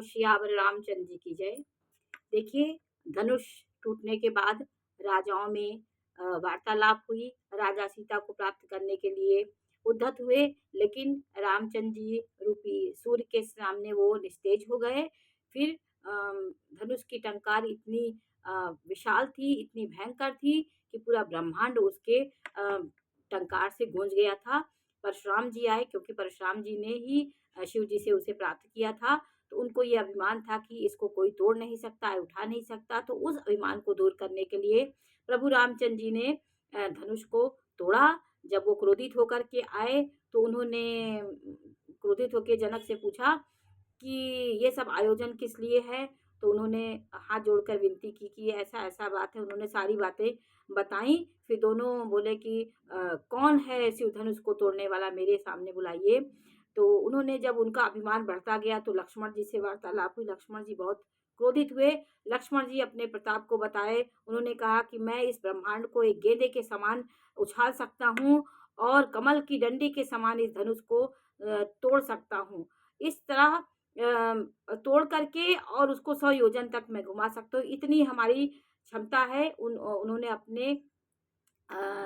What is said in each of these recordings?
सियावर रामचंद्र जी की जय। देखिए, धनुष टूटने के बाद राजाओं में वार्तालाप हुई। राजा सीता को प्राप्त करने के लिए उद्यत हुए, लेकिन रामचंद्र जी रूपी सूर्य के सामने वो निस्तेज हो गए। फिर धनुष की टंकार इतनी विशाल थी, इतनी भयंकर थी कि पूरा ब्रह्मांड उसके टंकार से गूंज गया था। परशुराम जी आए, क्योंकि परशुराम जी ने ही शिव जी से उसे प्राप्त किया था। तो उनको ये अभिमान था कि इसको कोई तोड़ नहीं सकता है, उठा नहीं सकता। तो उस अभिमान को दूर करने के लिए प्रभु रामचंद्र जी ने धनुष को तोड़ा। जब वो क्रोधित होकर के आए, तो उन्होंने क्रोधित होकर जनक से पूछा कि ये सब आयोजन किस लिए है। तो उन्होंने हाथ जोड़कर विनती की कि ऐसा ऐसा बात है। उन्होंने सारी बातें बताई। फिर दोनों बोले कि कौन है शिव धनुष को तोड़ने वाला, मेरे सामने बुलाइए। तो उन्होंने, जब उनका अभिमान बढ़ता गया, तो लक्ष्मण जी से वार्तालाप हुई। लक्ष्मण जी बहुत क्रोधित हुए। लक्ष्मण जी अपने प्रताप को बताए। उन्होंने कहा कि मैं इस ब्रह्मांड को एक गेंदे के समान उछाल सकता हूँ और कमल की डंडी के समान इस धनुष को तोड़ सकता हूँ। इस तरह तोड़ करके और उसको 100 योजन तक मैं घुमा सकता हूँ, इतनी हमारी क्षमता है। उन्होंने अपने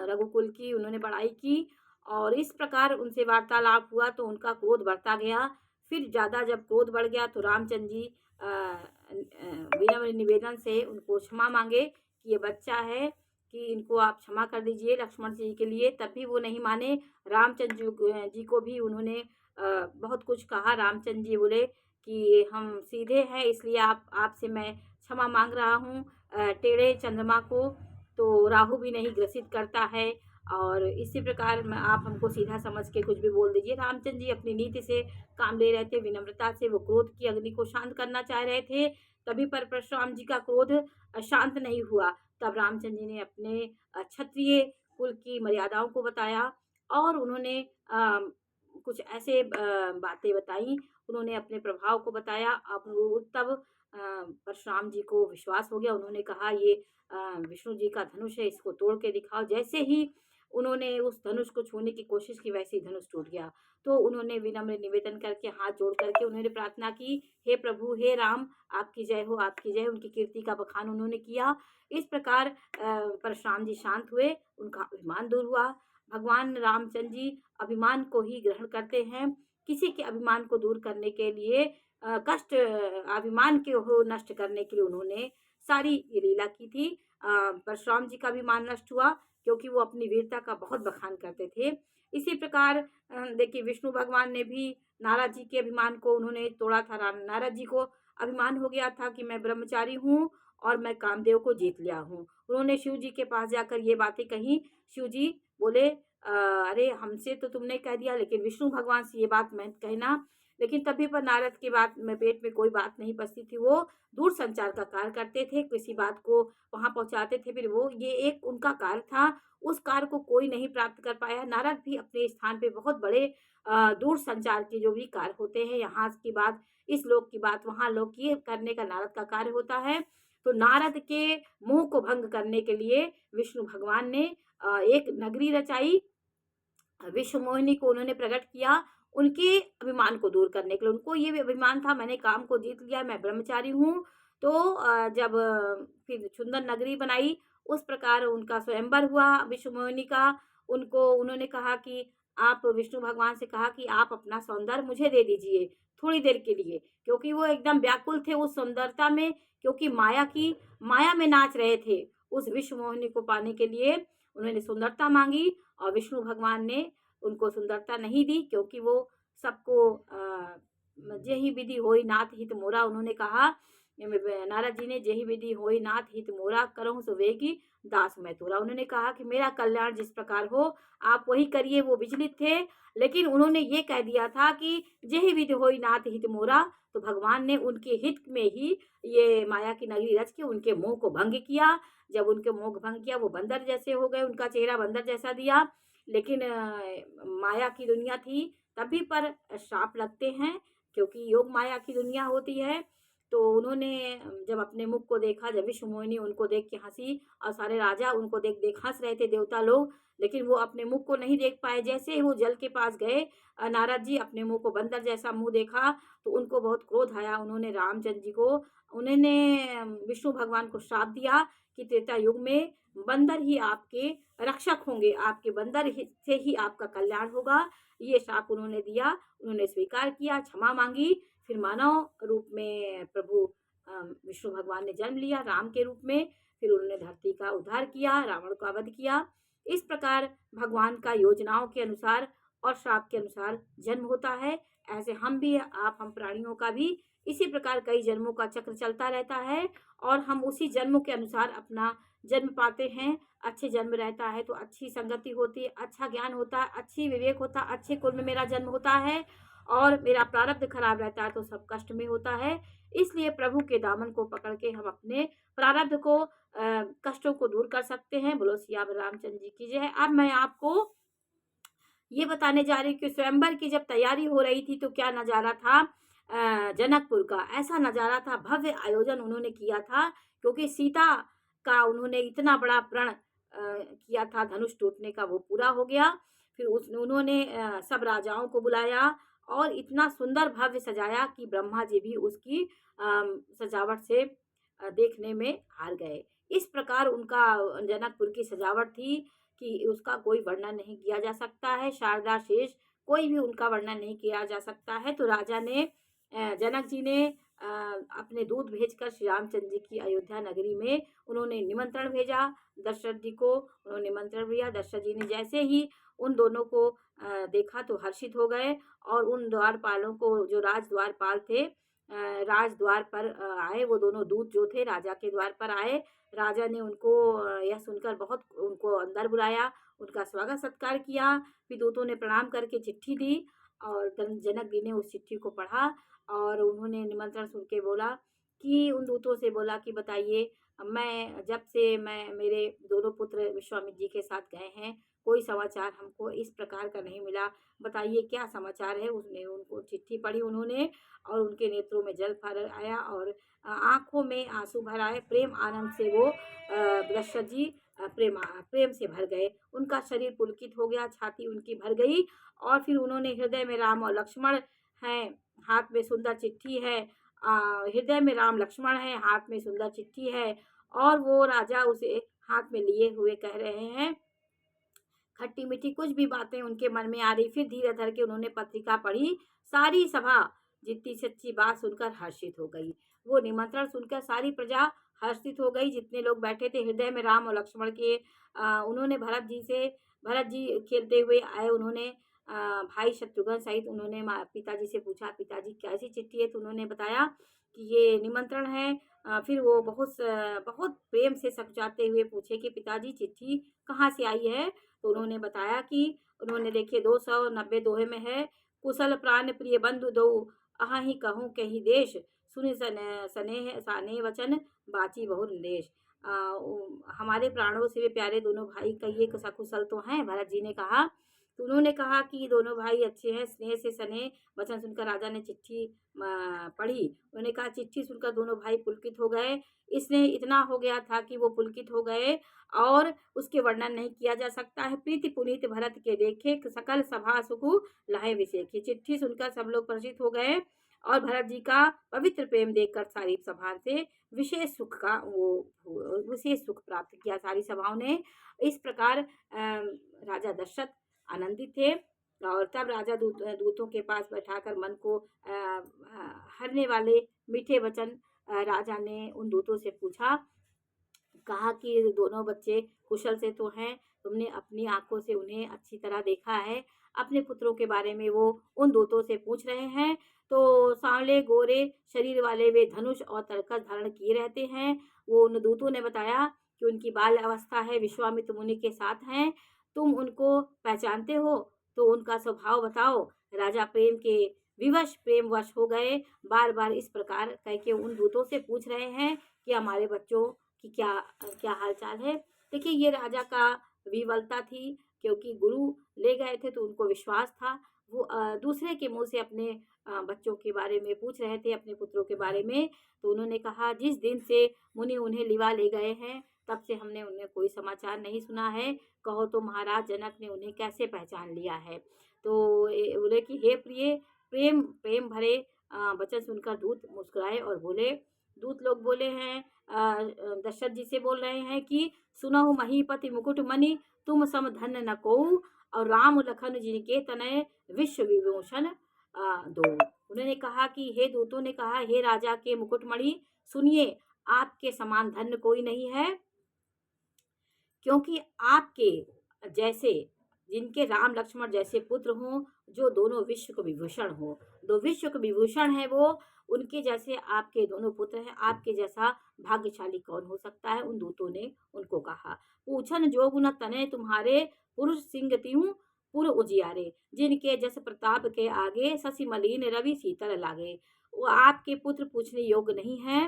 रघुकुल की उन्होंने बड़ाई की और इस प्रकार उनसे वार्तालाप हुआ, तो उनका क्रोध बढ़ता गया। फिर ज़्यादा जब क्रोध बढ़ गया, तो रामचंद्र जी विनम्र निवेदन से उनको क्षमा मांगे कि ये बच्चा है, कि इनको आप क्षमा कर दीजिए लक्ष्मण जी के लिए। तब भी वो नहीं माने। रामचंद्र जी को भी उन्होंने बहुत कुछ कहा। रामचंद्र जी बोले कि हम सीधे हैं, इसलिए आप आपसे मैं क्षमा मांग रहा हूँ। टेढ़े चंद्रमा को तो राहु भी नहीं ग्रसित करता है, और इसी प्रकार में आप हमको सीधा समझ के कुछ भी बोल दीजिए। रामचंद्र जी अपनी नीति से काम ले रहे थे, विनम्रता से वो क्रोध की अग्नि को शांत करना चाह रहे थे। तभी पर परशुराम जी का क्रोध शांत नहीं हुआ। तब रामचंद्र जी ने अपने क्षत्रिय कुल की मर्यादाओं को बताया और उन्होंने कुछ ऐसे बातें बताई। उन्होंने अपने प्रभाव को बताया। अब वो तब परशुराम जी को विश्वास हो गया। उन्होंने कहा, ये विष्णु जी का धनुष है, इसको तोड़ के दिखाओ। जैसे ही उन्होंने उस धनुष को छूने की कोशिश की, वैसे ही धनुष टूट गया। तो उन्होंने विनम्र निवेदन करके, हाथ जोड़ करके उन्होंने प्रार्थना की, हे प्रभु, हे राम, आपकी जय हो, आपकी जय हो। उनकी कीर्ति का बखान उन्होंने किया। इस प्रकार परशुराम जी शांत हुए, उनका अभिमान दूर हुआ। भगवान रामचंद्र जी अभिमान को ही ग्रहण करते हैं। किसी के अभिमान को दूर करने के लिए अभिमान को नष्ट करने के लिए उन्होंने सारी ये लीला की थी। परशुराम जी का अभिमान नष्ट हुआ, क्योंकि वो अपनी वीरता का बहुत बखान करते थे। इसी प्रकार देखिए, विष्णु भगवान ने भी नारद जी के अभिमान को उन्होंने तोड़ा था। नारद जी को अभिमान हो गया था कि मैं ब्रह्मचारी हूँ और मैं कामदेव को जीत लिया हूँ। उन्होंने शिव जी के पास जाकर ये बातें कही। शिव जी बोले, अरे हमसे तो तुमने कह दिया, लेकिन विष्णु भगवान से ये बात मत कहना। लेकिन तभी पर नारद की बात में पेट में कोई बात नहीं पचती थी। वो दूर संचार का कार्य करते थे, किसी बात को वहाँ पहुँचाते थे। फिर वो ये एक उनका कार्य था, उस कार्य को कोई नहीं प्राप्त कर पाया। नारद भी अपने स्थान पे बहुत बड़े दूर संचार के जो भी कार्य होते हैं, यहाँ की बात, इस लोक की बात वहाँ लोक की करने का नारद का कार्य होता है। तो नारद के मोह को भंग करने के लिए विष्णु भगवान ने एक नगरी रचाई। विश्व मोहिनी को उन्होंने प्रकट किया, उनके अभिमान को दूर करने के लिए। उनको ये भी अभिमान था, मैंने काम को जीत लिया, मैं ब्रह्मचारी हूँ। तो जब फिर सुंदर नगरी बनाई, उस प्रकार उनका स्वयंवर हुआ विश्व मोहिनी का। उनको उन्होंने कहा कि आप, विष्णु भगवान से कहा कि आप अपना सौंदर्य मुझे दे दीजिए थोड़ी देर के लिए, क्योंकि वो एकदम व्याकुल थे उस सुंदरता में, क्योंकि माया में नाच रहे थे। उस विश्व मोहिनी को पाने के लिए उन्होंने सुंदरता मांगी, और विष्णु भगवान ने उनको सुंदरता नहीं दी, क्योंकि वो सबको जेहि विधि होई नाथ हित मोरा, उन्होंने कहा, नारद जी ने, जेहि विधि होई नाथ हित मोरा, करहु सुवेगी दास मैं तोरा। उन्होंने कहा कि मेरा कल्याण जिस प्रकार हो आप वही करिए। वो विचलित थे, लेकिन उन्होंने ये कह दिया था कि जेहि विधि होई नाथ हित मोरा। तो भगवान ने उनके हित में ही ये माया की नगरी रच के उनके मोह को भंग किया। जब उनके मोह को भंग किया, वो बंदर जैसे हो गए, उनका चेहरा बंदर जैसा दिया। लेकिन माया की दुनिया थी, तभी पर श्राप लगते हैं, क्योंकि योग माया की दुनिया होती है। तो उन्होंने जब अपने मुख को देखा, जब विश्व मोहिनी उनको देख के हँसी और सारे राजा उनको देख-देख हँस रहे थे देवता लोग, लेकिन वो अपने मुख को नहीं देख पाए। जैसे ही वो जल के पास गए नारद जी अपने मुँह को बंदर जैसा मुँह देखा, तो उनको बहुत क्रोध आया। उन्होंने रामचंद्र जी को उन्होंने विष्णु भगवान को श्राप दिया कि त्रेता युग में बंदर ही आपके रक्षक होंगे, आपके बंदर ही से ही आपका कल्याण होगा। ये श्राप उन्होंने दिया, उन्होंने स्वीकार किया, क्षमा माँगी। फिर मानव रूप में प्रभु विष्णु भगवान ने जन्म लिया राम के रूप में। फिर उन्होंने धरती का उद्धार किया, रावण का वध किया। इस प्रकार भगवान का योजनाओं के अनुसार और श्राप के अनुसार जन्म होता है। ऐसे हम भी हम प्राणियों का भी इसी प्रकार कई जन्मों का चक्र चलता रहता है और हम उसी जन्मों के अनुसार अपना जन्म पाते हैं। अच्छे जन्म रहता है तो अच्छी संगति होती है, अच्छा ज्ञान होता है, अच्छी विवेक होता है, अच्छे कुल में मेरा जन्म होता है और मेरा प्रारब्ध खराब रहता है तो सब कष्ट में होता है। इसलिए प्रभु के दामन को पकड़ के हम अपने प्रारब्ध को कष्टों को दूर कर सकते हैं। बोलो सियावर रामचंद्र जी की जय। अब मैं आपको ये बताने जा रही हूँ कि स्वयंवर की जब तैयारी हो रही थी तो क्या नज़ारा था जनकपुर का। ऐसा नज़ारा था, भव्य आयोजन उन्होंने किया था क्योंकि सीता का उन्होंने इतना बड़ा प्रण किया था, धनुष टूटने का वो पूरा हो गया। फिर उन्होंने सब राजाओं को बुलाया और इतना सुंदर भव्य सजाया कि ब्रह्मा जी भी उसकी सजावट से देखने में हार गए। इस प्रकार उनका जनकपुर की सजावट थी कि उसका कोई वर्णन नहीं किया जा सकता है। शारदा शेष कोई भी उनका वर्णन नहीं किया जा सकता है। तो राजा ने जनक जी ने अपने दूत भेजकर श्री रामचंद्र जी की अयोध्या नगरी में उन्होंने निमंत्रण भेजा दशरथ जी को। उन्होंने निमंत्रण दिया। दशरथ जी ने जैसे ही उन दोनों को देखा तो हर्षित हो गए और उन द्वारपालों को, जो राज द्वारपाल थे, राज द्वार पर आए। वो दोनों दूत जो थे राजा के द्वार पर आए। राजा ने उनको यह सुनकर बहुत उनको अंदर बुलाया, उनका स्वागत सत्कार किया। फिर दूतों ने प्रणाम करके चिट्ठी दी और जनक जी ने उस चिट्ठी को पढ़ा और उन्होंने निमंत्रण सुन के बोला कि उन दूतों से बोला कि बताइए, मैं जब से मेरे दोनों पुत्र विश्वामित्र जी के साथ गए हैं, कोई समाचार हमको इस प्रकार का नहीं मिला। बताइए क्या समाचार है। उसने उनको चिट्ठी पढ़ी उन्होंने और उनके नेत्रों में जल भर आया और आँखों में आंसू भर आए। प्रेम आनंद से वो दशरथ जी प्रेम से भर गए। उनका शरीर पुलकित हो गया, छाती उनकी भर गई और फिर उन्होंने हृदय में राम और लक्ष्मण हैं, हाथ में सुंदर चिट्ठी है। हृदय में राम लक्ष्मण है, हाथ में सुंदर चिट्ठी है और वो राजा उसे हाथ में लिए हुए कह रहे हैं खट्टी मीठी कुछ भी बातें उनके मन में आ रही। फिर धीरे धर के उन्होंने पत्रिका पढ़ी। सारी सभा जितनी सच्ची बात सुनकर हर्षित हो गई। वो निमंत्रण सुनकर सारी प्रजा हर्षित हो गई। जितने लोग बैठे थे हृदय में राम और लक्ष्मण के उन्होंने भरत जी खेलते हुए आए। उन्होंने भाई शत्रुघ्न सहित उन्होंने पिताजी से पूछा, पिताजी कैसी चिट्ठी है। तो उन्होंने बताया कि ये निमंत्रण है। फिर वो बहुत प्रेम से सकुचाते हुए पूछे कि पिताजी चिट्ठी कहाँ से आई है। तो उन्होंने बताया कि उन्होंने देखे 290 दोहे में है, कुशल प्राण प्रिय बंधु दो अहि कहूँ कही देश, सुनि स्नेह साने वचन बाची बहु निर्देश। हमारे प्राणों से भी प्यारे दोनों भाई कहिए सकुशल तो हैं। भरत जी ने कहा। तो उन्होंने कहा कि दोनों भाई अच्छे हैं। स्नेह से सने वचन सुनकर राजा ने चिट्ठी पढ़ी। उन्होंने कहा, चिट्ठी सुनकर दोनों भाई पुलकित हो गए। इसने इतना हो गया था कि वो पुलकित हो गए और उसके वर्णन नहीं किया जा सकता है। प्रीति पुनीत भरत के देखे सकल सभा सुखु लहे विषेखी। चिट्ठी सुनकर सब लोग प्रसिद्ध हो गए और भरत जी का पवित्र प्रेम देखकर सारी सभा से विशेष सुख प्राप्त किया सारी सभाओं ने। इस प्रकार राजा दशरथ आनंदित थे और तब राजा दूतों के पास बैठाकर मन को हरने वाले मीठे वचन राजा ने उन दूतों से पूछा। कहा कि दोनों बच्चे कुशल से तो हैं, तुमने अपनी आंखों से उन्हें अच्छी तरह देखा है। अपने पुत्रों के बारे में वो उन दूतों से पूछ रहे हैं। तो सांवले गोरे शरीर वाले वे धनुष और तरकस धारण किए रहते हैं। वो उन दूतों ने बताया कि उनकी बाल अवस्था है, विश्वामित्र मुनि के साथ हैं। तुम उनको पहचानते हो तो उनका स्वभाव बताओ। राजा प्रेम वश हो गए। बार बार इस प्रकार कह के उन दूतों से पूछ रहे हैं कि हमारे बच्चों कि क्या क्या हालचाल है। देखिए ये राजा का विवलता थी क्योंकि गुरु ले गए थे तो उनको विश्वास था। वो दूसरे के मुँह से अपने बच्चों के बारे में पूछ रहे थे, अपने पुत्रों के बारे में। तो उन्होंने कहा, जिस दिन से मुनि उन्हें लिवा ले गए हैं, तब से हमने उन्हें कोई समाचार नहीं सुना है। कहो तो महाराज जनक ने उन्हें कैसे पहचान लिया है। तो बोले कि हे प्रिय, प्रेम प्रेम भरे वचन सुनकर दूत मुस्कुराए और बोले, दूत लोग बोले हैं, दशरथ जी से बोल रहे हैं कि सुनहु महीपति मुकुट मणि, तुम सम धन्य न कोऊ, और राम लखन जिनके तनय विश्व विभूषण दो। उन्होंने कहा कि हे दूतों ने कहा, हे राजा के मुकुटमणि, सुनिए, आपके समान धन्य कोई नहीं है, क्योंकि आपके जैसे, जिनके राम लक्ष्मण जैसे पुत्र हों, जो दोनों विश्व को विभूषण हो, दो विश्व को विभूषण है वो, उनके जैसे आपके दोनों पुत्र हैं, आपके जैसा भाग्यशाली कौन हो सकता है। उन दूतों ने उनको कहा, पूछन जोग न तने तुम्हारे, पुरुष सिंह त्यों पुर उजियारे, जिनके जस प्रताप के आगे, शशि मलिन रवि शीतल लागे। वो आपके पुत्र पूछने योग्य नहीं है।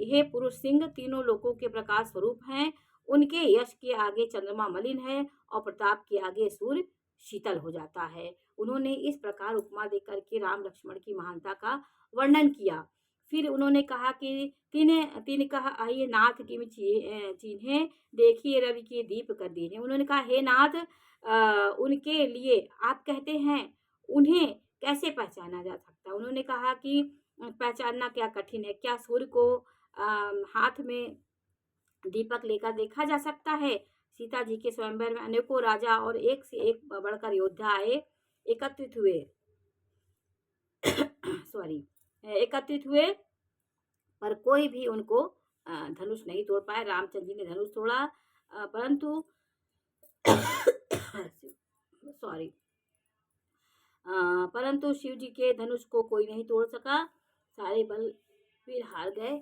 हे पुरुष सिंह, तीनों लोकों के प्रकाश स्वरूप हैं। उनके यश के आगे चंद्रमा मलिन है और प्रताप के आगे सूर्य शीतल हो जाता है। उन्होंने इस प्रकार उपमा देकर के राम लक्ष्मण की महानता का वर्णन किया। फिर उन्होंने कहा कि तीन कहा, आइए नाथ की चिन्हे, देखिए रवि के दीप कर दीने। उन्होंने कहा, हे नाथ, उनके लिए आप कहते हैं, उन्हें कैसे पहचाना जा सकता। उन्होंने कहा कि पहचानना क्या कठिन है, क्या सूर्य को हाथ में दीपक लेकर देखा जा सकता है। सीता जी के स्वयंवर में अनेकों राजा और एक से एक बढ़कर योद्धा आए, एकत्रित हुए सॉरी एकत्रित हुए, पर कोई भी उनको धनुष नहीं तोड़ पाया। रामचंद्र जी ने धनुष तोड़ा, परंतु सॉरी परंतु शिव जी के धनुष को कोई नहीं तोड़ सका। सारे बल फिर हार गए।